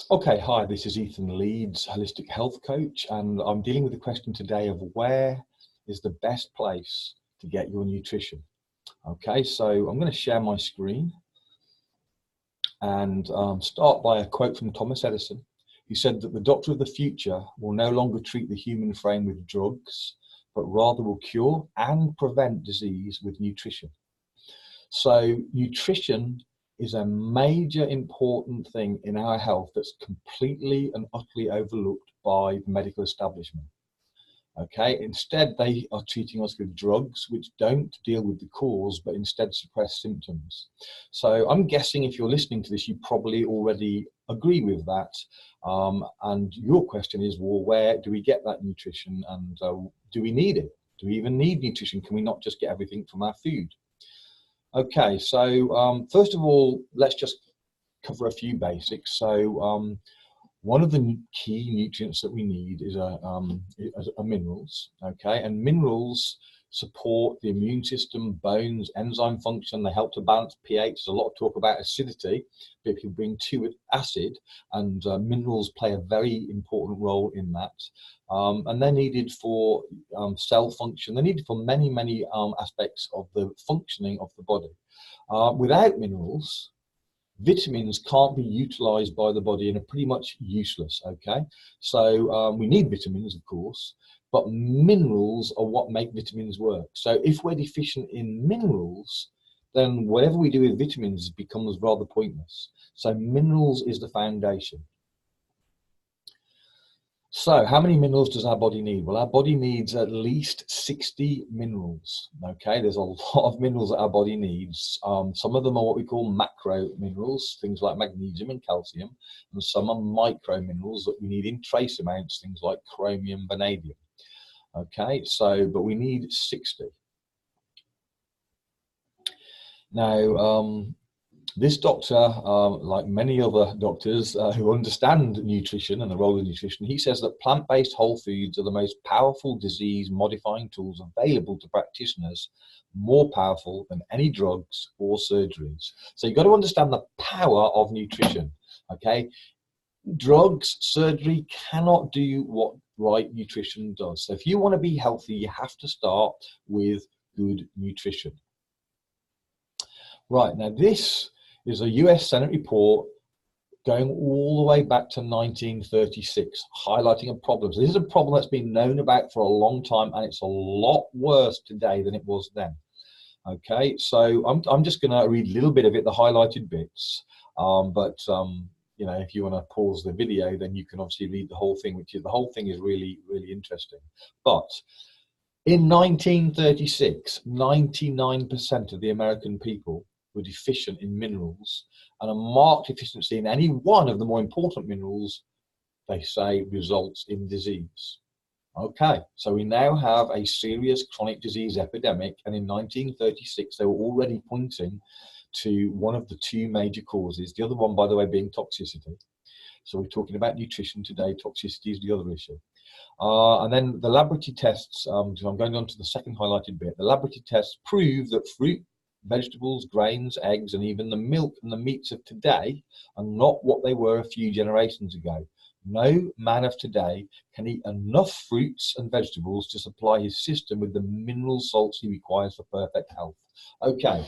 Okay, hi, this is Ethan Leeds, Holistic Health Coach, and I'm dealing with the question today of where is the best place to get your nutrition. Okay, so I'm going to share my screen and start by a quote from Thomas Edison, who said that the doctor of the future will no longer treat the human frame with drugs, but rather will cure and prevent disease with nutrition. So nutrition is a major important thing in our health that's completely and utterly overlooked by the medical establishment. Okay, instead they are treating us with drugs which don't deal with the cause but instead suppress symptoms. So I'm guessing if you're listening to this, you probably already agree with that. And your question is, well, where do we get that nutrition, and do we need it? Do we even need nutrition? Can we not just get everything from our food? Okay, so first of all, let's just cover a few basics. So one of the key nutrients that we need is minerals, okay? And minerals support the immune system, bones, enzyme function. They help to balance pH. There's a lot of talk about acidity, but if you bring too acid, and minerals play a very important role in that. And they're needed for cell function. They're needed for many aspects of the functioning of the body. Without minerals, vitamins can't be utilized by the body and are pretty much useless, okay? So we need vitamins, of course, but minerals are what make vitamins work. So if we're deficient in minerals, then whatever we do with vitamins becomes rather pointless. So minerals is the foundation. So how many minerals does our body need? Well, our body needs at least 60 minerals, okay? There's a lot of minerals that our body needs. Some of them are what we call macro minerals, things like magnesium and calcium, and some are micro minerals that we need in trace amounts, things like chromium, vanadium, okay? So, but we need 60. Now, this doctor, like many other doctors who understand nutrition and the role of nutrition, he says that plant-based whole foods are the most powerful disease-modifying tools available to practitioners, more powerful than any drugs or surgeries. So you've got to understand the power of nutrition, okay? Drugs, surgery cannot do what right nutrition does. So if you want to be healthy, you have to start with good nutrition. Right, now this is a US Senate report going all the way back to 1936, highlighting a problem. So this is a problem that's been known about for a long time, and it's a lot worse today than it was then. Okay, so I'm just going to read a little bit of it, the highlighted bits, you know, if you want to pause the video, then you can obviously read the whole thing, which is, the whole thing is really interesting. But in 1936, 99% of the American people were deficient in minerals, and a marked deficiency in any one of the more important minerals, they say, results in disease. Okay, so we now have a serious chronic disease epidemic, and in 1936 they were already pointing to one of the two major causes, the other one, by the way, being toxicity. So we're talking about nutrition today, toxicity is the other issue. And then the laboratory tests, so I'm going on to the second highlighted bit. The laboratory tests prove that fruit, vegetables, grains, eggs, and even the milk and the meats of today are not what they were a few generations ago. No man of today can eat enough fruits and vegetables to supply his system with the mineral salts he requires for perfect health. Okay,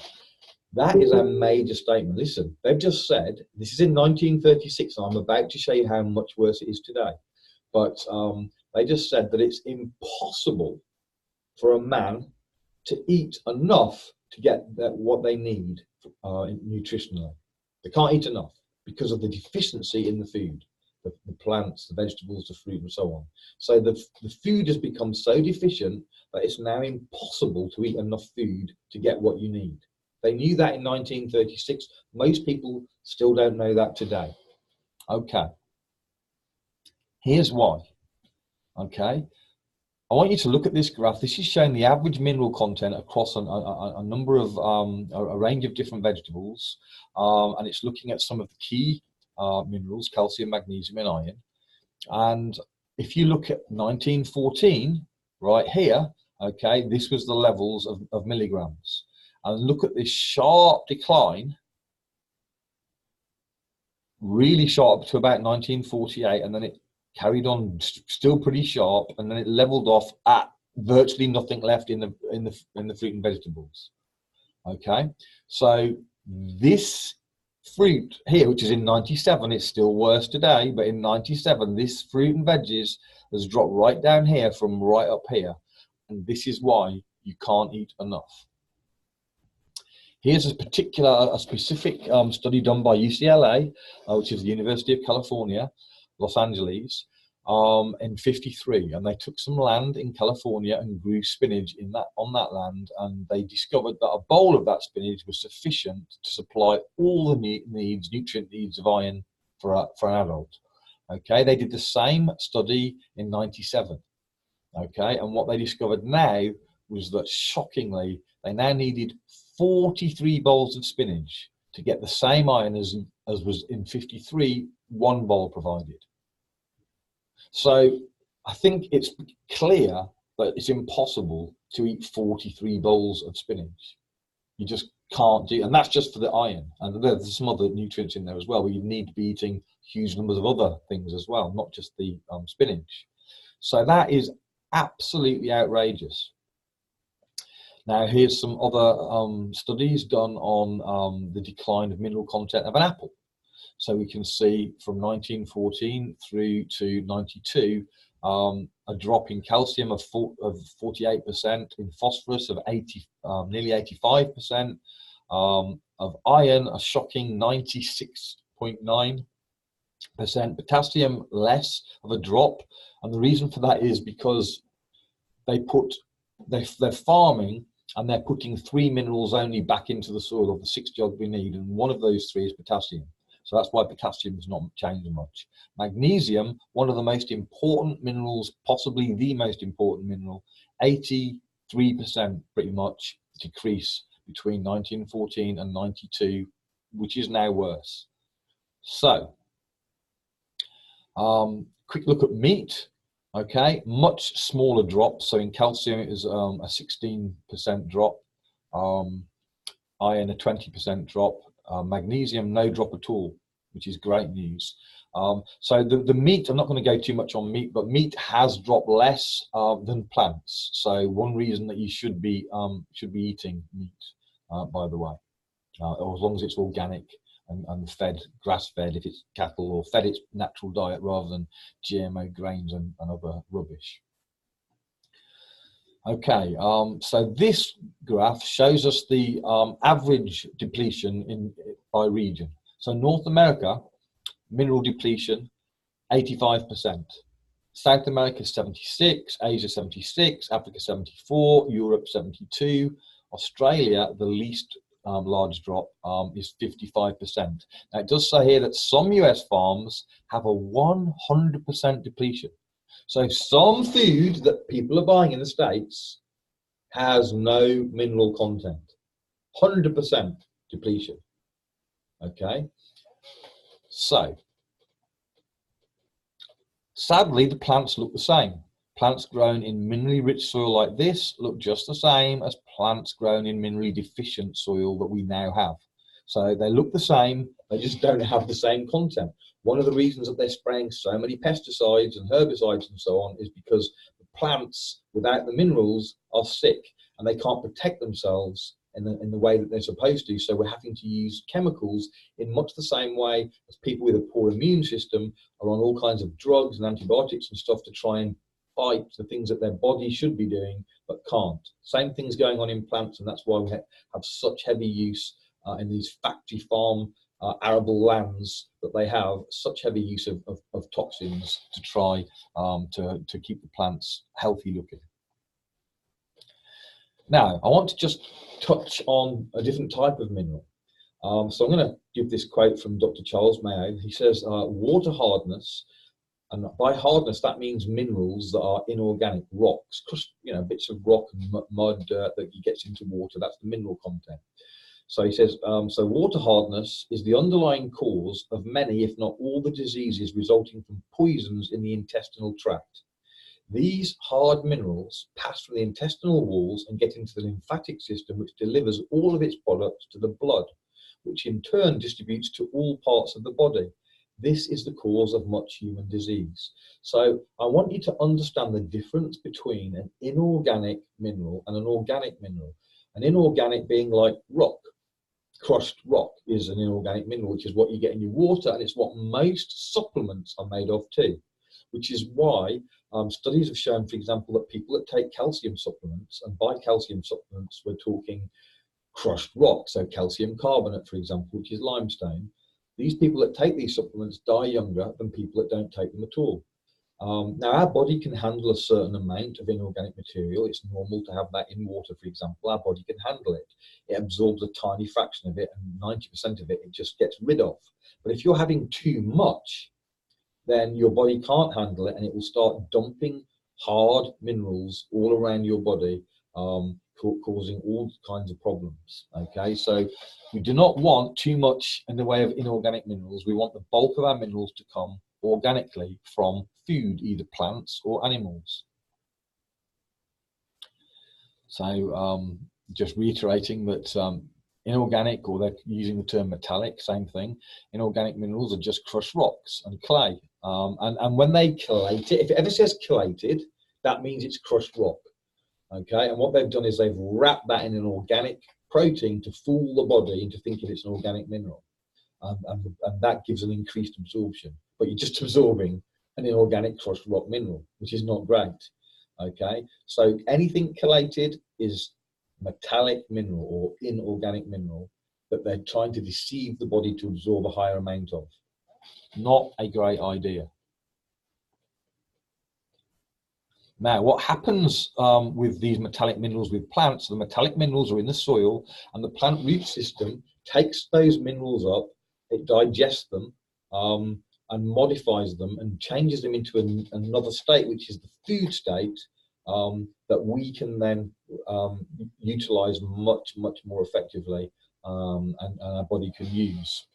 that is a major statement. Listen, they've just said, this is in 1936, and I'm about to show you how much worse it is today. But they just said that it's impossible for a man to eat enough to get what they need nutritionally. They can't eat enough because of the deficiency in the food, the plants, the vegetables, the fruit, and so on. So the food has become so deficient that it's now impossible to eat enough food to get what you need. They knew that in 1936. Most people still don't know that today. Okay. Here's why. Okay. I want you to look at this graph. This is showing the average mineral content across a number of, a range of different vegetables. And it's looking at some of the key minerals, calcium, magnesium, and iron. And if you look at 1914, right here, okay, this was the levels of milligrams. And look at this sharp decline really sharp to about 1948, and then it carried on still pretty sharp, and then it leveled off at virtually nothing left in the fruit and vegetables. Okay, so this fruit here, which is in 97, it's still worse today, but in 97, this fruit and veggies has dropped right down here from right up here, and this is why you can't eat enough. Here's a specific study done by UCLA, which is the University of California, Los Angeles, in 53, and they took some land in California and grew spinach on that land, and they discovered that a bowl of that spinach was sufficient to supply all the nutrient needs of iron for an adult. Okay, they did the same study in 97. Okay, and what they discovered now was that, shockingly, they now needed 43 bowls of spinach to get the same iron as was in 53, one bowl provided. So I think it's clear that it's impossible to eat 43 bowls of spinach. You just can't do, and that's just for the iron. And there's some other nutrients in there as well, but you need to be eating huge numbers of other things as well, not just the spinach. So that is absolutely outrageous. Now, here's some other studies done on the decline of mineral content of an apple. So we can see from 1914 through to 92, a drop in calcium of 48%, in phosphorus of nearly 85%, of iron a shocking 96.9%, potassium less of a drop, and the reason for that is because they're farming and they're putting 3 minerals only back into the soil of the 6 jobs we need, and one of those 3 is potassium. So that's why potassium has not changed much. Magnesium, one of the most important minerals, possibly the most important mineral, 83% pretty much decrease between 1914 and 92, which is now worse. So, quick look at meat. Okay, much smaller drop. So in calcium it is a 16% drop, iron a 20% drop, magnesium no drop at all, which is great news. So the meat, I'm not going to go too much on meat, but meat has dropped less than plants. So one reason that you should be eating meat, by the way, or as long as it's organic and fed, grass-fed if it's cattle, or fed its natural diet rather than GMO grains and other rubbish. Okay, so this graph shows us the average depletion by region. So North America, mineral depletion, 85%. South America, 76, Asia, 76, Africa, 74, Europe, 72. Australia, the least large drop, is 55%. Now, it does say here that some US farms have a 100% depletion. So some food that people are buying in the States has no mineral content, 100% depletion. Okay, so sadly the plants look the same. Plants grown in minerally rich soil like this look just the same as plants grown in minerally deficient soil that we now have. So they look the same, they just don't have the same content. One of the reasons that they're spraying so many pesticides and herbicides and so on is because the plants without the minerals are sick and they can't protect themselves in the way that they're supposed to. So we're having to use chemicals in much the same way as people with a poor immune system are on all kinds of drugs and antibiotics and stuff to try and fight the things that their body should be doing but can't. Same thing's going on in plants, and that's why we have such heavy use in these factory farm arable lands, that they have such heavy use of toxins to try to keep the plants healthy looking. Now, I want to just touch on a different type of mineral. So I'm going to give this quote from Dr. Charles Mayo. He says, water hardness, and by hardness, that means minerals that are inorganic, rocks, bits of rock and mud that gets into water. That's the mineral content. So he says, so water hardness is the underlying cause of many, if not all, the diseases resulting from poisons in the intestinal tract. These hard minerals pass from the intestinal walls and get into the lymphatic system, which delivers all of its products to the blood, which in turn distributes to all parts of the body. This is the cause of much human disease. So I want you to understand the difference between an inorganic mineral and an organic mineral. An inorganic being like rock. Crushed rock is an inorganic mineral, which is what you get in your water, and it's what most supplements are made of too, which is why studies have shown, for example, that people that take calcium supplements, and by calcium supplements we're talking crushed rock, so calcium carbonate, for example, which is limestone, these people that take these supplements die younger than people that don't take them at all. Now, our body can handle a certain amount of inorganic material. It's normal to have that in water, for example. Our body can handle it. It absorbs a tiny fraction of it, and 90% of it, it just gets rid of. But if you're having too much, then your body can't handle it, and it will start dumping hard minerals all around your body, causing all kinds of problems. Okay, so we do not want too much in the way of inorganic minerals. We want the bulk of our minerals to come organically from food, either plants or animals. So just reiterating that inorganic, or they're using the term metallic, same thing. Inorganic minerals are just crushed rocks and clay. And when they chelate it, if it ever says chelated, that means it's crushed rock. Okay, and what they've done is they've wrapped that in an organic protein to fool the body into thinking it's an organic mineral. And that gives an increased absorption. But you're just absorbing an inorganic crushed rock mineral, which is not great. Okay, so anything chelated is metallic mineral or inorganic mineral that they're trying to deceive the body to absorb a higher amount of. Not a great idea. Now, what happens with these metallic minerals with plants, the metallic minerals are in the soil, and the plant root system takes those minerals up, it digests them, and modifies them and changes them into another state, which is the food state, that we can then utilize much more effectively, and our body can use.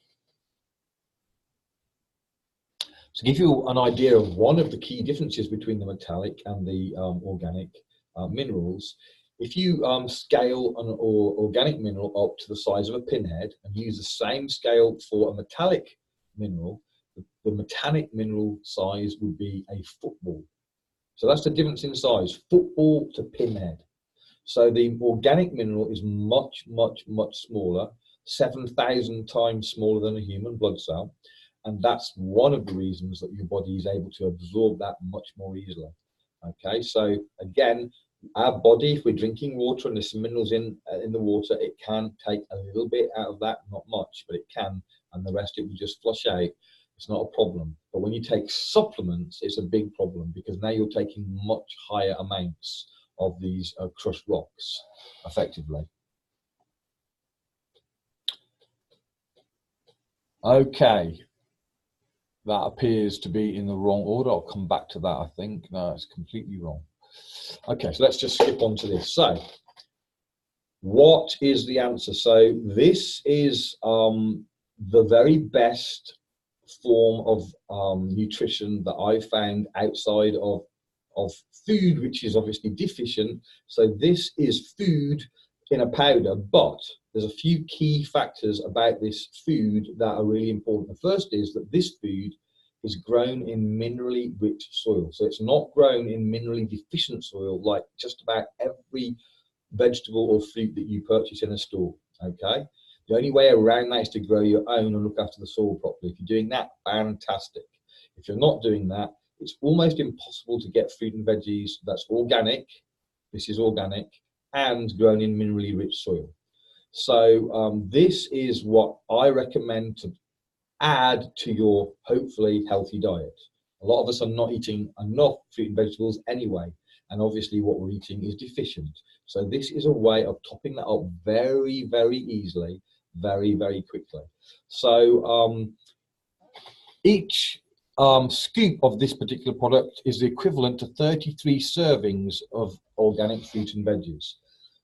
To give you an idea of one of the key differences between the metallic and the organic minerals, if you scale an organic mineral up to the size of a pinhead and use the same scale for a metallic mineral, the metallic mineral size would be a football. So that's the difference in size, football to pinhead. So the organic mineral is much smaller, 7,000 times smaller than a human blood cell. And that's one of the reasons that your body is able to absorb that much more easily. Okay, so again, our body, if we're drinking water and there's some minerals in the water, it can take a little bit out of that, not much, but it can, and the rest it will just flush out. It's not a problem. But when you take supplements, it's a big problem, because now you're taking much higher amounts of these crushed rocks, effectively. Okay. That appears to be in the wrong order. I'll come back to that, I think. No, it's completely wrong. Okay, so let's just skip on to this. So, what is the answer? So, this is the very best form of nutrition that I've found outside of food, which is obviously deficient. So, this is food in a powder, but there's a few key factors about this food that are really important. The first is that this food is grown in minerally rich soil. So it's not grown in minerally deficient soil like just about every vegetable or fruit that you purchase in a store, okay? The only way around that is to grow your own and look after the soil properly. If you're doing that, fantastic. If you're not doing that, it's almost impossible to get fruit and veggies that's organic, this is organic, and grown in minerally rich soil. So this is what I recommend to add to your hopefully healthy diet. A lot of us are not eating enough fruit and vegetables anyway, and obviously what we're eating is deficient. So this is a way of topping that up very easily, very quickly. So each scoop of this particular product is the equivalent to 33 servings of organic fruit and veggies.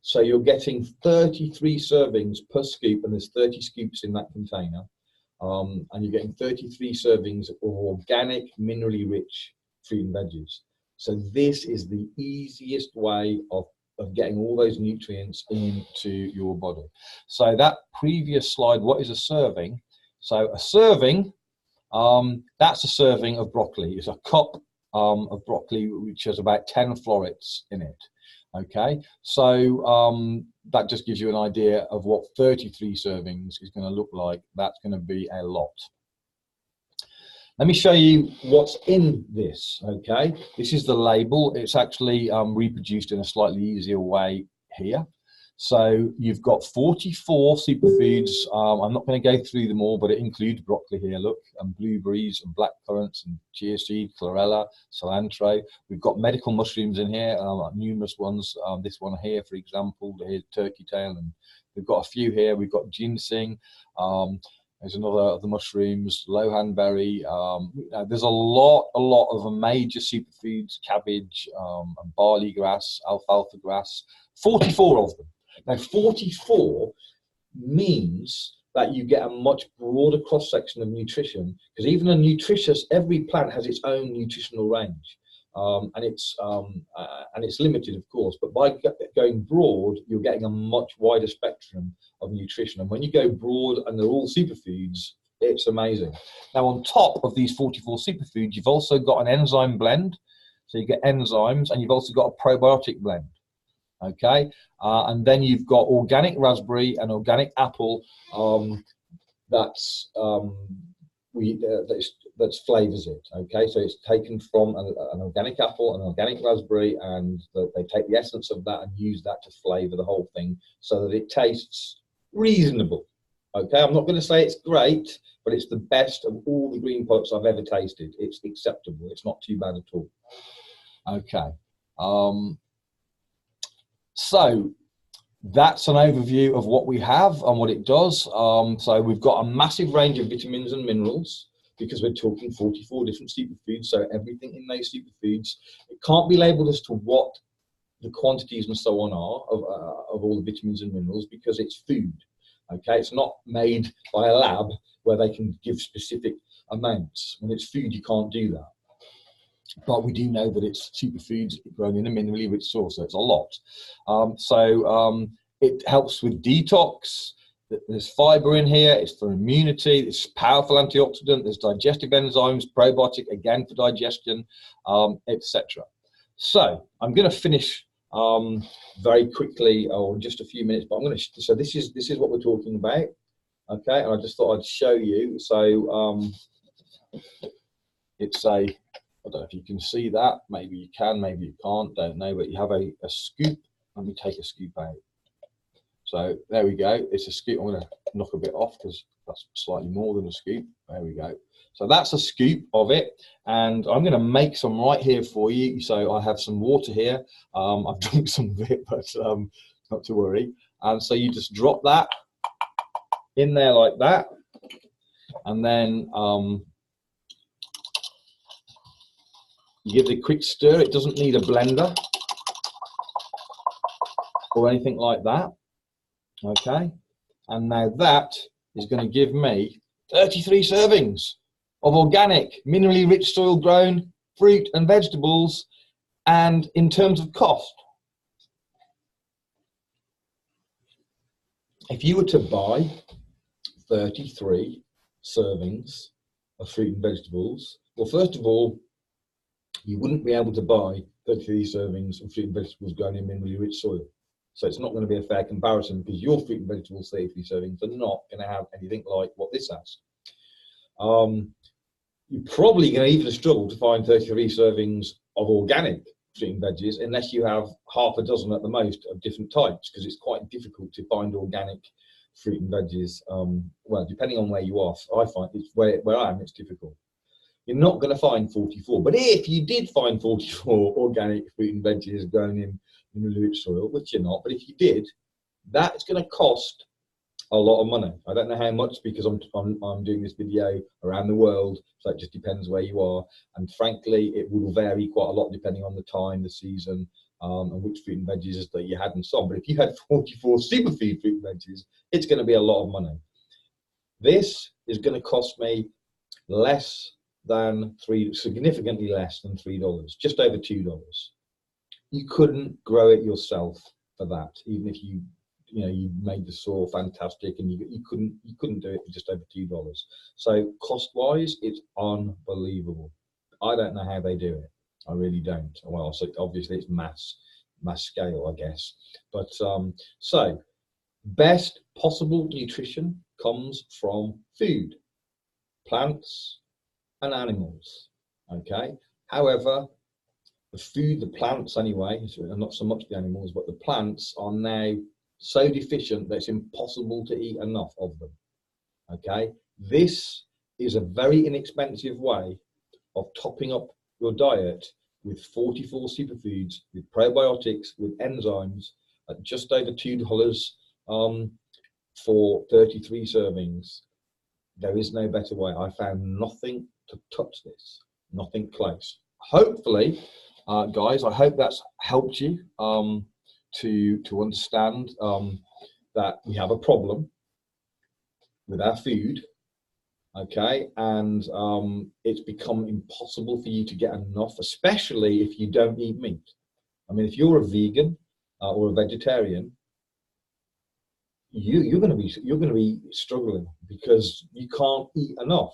So you're getting 33 servings per scoop, and there's 30 scoops in that container. And you're getting 33 servings of organic, minerally rich fruit and veggies. So this is the easiest way of getting all those nutrients into your body. So that previous slide, what is a serving? So a serving That's a serving of broccoli. It's a cup of broccoli which has about 10 florets in it. Okay, so that just gives you an idea of what 33 servings is going to look like. That's going to be a lot. Let me show you what's in this. Okay, this is the label. It's actually reproduced in a slightly easier way here. So you've got 44 superfoods. I'm not going to go through them all, but it includes broccoli here, look, and blueberries and black currants and chia seed, chlorella, cilantro. We've got medical mushrooms in here, numerous ones. This one here, for example, here's turkey tail, and we've got a few here. We've got ginseng. There's another of the mushrooms, lohan berry. There's a lot of major superfoods, cabbage, and barley grass, alfalfa grass, 44 of them. Now, 44 means that you get a much broader cross-section of nutrition, because even a nutritious, every plant has its own nutritional range, and it's limited, of course, but by going broad, you're getting a much wider spectrum of nutrition. And when you go broad and they're all superfoods, it's amazing. Now, on top of these 44 superfoods, you've also got an enzyme blend, so you get enzymes, and you've also got a probiotic blend. Okay, and then you've got organic raspberry and organic apple. That flavors it. Okay, so it's taken from an organic apple, an organic raspberry, and they take the essence of that and use that to flavor the whole thing so that it tastes reasonable. Okay, I'm not going to say it's great, but it's the best of all the green products I've ever tasted. It's acceptable. It's not too bad at all. Okay. So that's an overview of what we have and what it does. So we've got a massive range of vitamins and minerals, because we're talking 44 different superfoods. So everything in those superfoods, it can't be labeled as to what the quantities and so on are of all the vitamins and minerals, because it's food. Okay, it's not made by a lab where they can give specific amounts. When it's food, you can't do that. But we do know that it's superfoods grown in a minerally rich soil, so it's a lot. It helps with detox. There's fiber in here. It's for immunity. It's powerful antioxidant. There's digestive enzymes, probiotic, again for digestion, etc. So I'm going to finish very quickly, or in just a few minutes. But I'm going to. So this is what we're talking about. Okay, and I just thought I'd show you. So it's a. I don't know if you can see that. Maybe you can, maybe you can't, don't know. But you have a scoop. Let me take a scoop out. So there we go. It's a scoop. I'm going to knock a bit off because that's slightly more than a scoop. There we go. So that's a scoop of it. And I'm going to make some right here for you. So I have some water here. I've drunk some of it, but not to worry. And so you just drop that in there like that. And then you give it a quick stir. It doesn't need a blender or anything like that. Okay. And now that is going to give me 33 servings of organic, minerally rich soil grown fruit and vegetables. And in terms of cost, if you were to buy 33 servings of fruit and vegetables, well, first of all, you wouldn't be able to buy 33 servings of fruit and vegetables grown in minerally rich soil. So it's not going to be a fair comparison, because your fruit and vegetables 33 servings are not going to have anything like what this has. You're probably going to even struggle to find 33 servings of organic fruit and veggies, unless you have half a dozen at the most of different types, because it's quite difficult to find organic fruit and veggies. Well, depending on where you are, I find it's where I am, it's difficult. You're not going to find 44. But if you did find 44 organic fruit and veggies grown in minerally rich soil, which you're not, but if you did, that's going to cost a lot of money. I don't know how much, because I'm doing this video around the world, so it just depends where you are. And frankly, it will vary quite a lot depending on the time, the season, and which fruit and veggies that you had and so on. But if you had 44 superfood fruit and veggies, it's going to be a lot of money. This is going to cost me significantly less than $3, just over $2. You couldn't grow it yourself for that, even if you you made the soil fantastic, and you couldn't do it for just over $2. So cost wise, it's unbelievable. I don't know how they do it. I really don't. Well, so obviously it's mass scale, I guess. But so best possible nutrition comes from food, plants and animals. Okay. However, the plants anyway, not so much the animals, but the plants are now so deficient that it's impossible to eat enough of them. Okay. This is a very inexpensive way of topping up your diet with 44 superfoods, with probiotics, with enzymes at just over $2 for 33 servings. There is no better way. I found nothing to touch this, nothing close. Hopefully, guys, I hope that's helped you to understand that we have a problem with our food. Okay, and it's become impossible for you to get enough, especially if you don't eat meat. I mean, if you're a vegan or a vegetarian, you're going to be struggling because you can't eat enough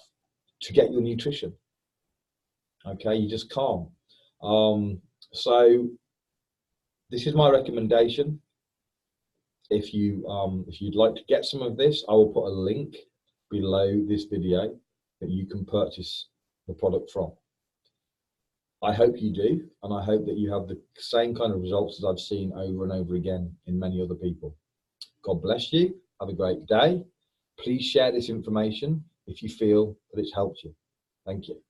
to get your nutrition. Okay, you just can't. So this is my recommendation. If you'd like to get some of this, I will put a link below this video that you can purchase the product from. I hope you do, and I hope that you have the same kind of results as I've seen over and over again in many other people. God bless you. Have a great day. Please share this information if you feel that it's helped you. Thank you.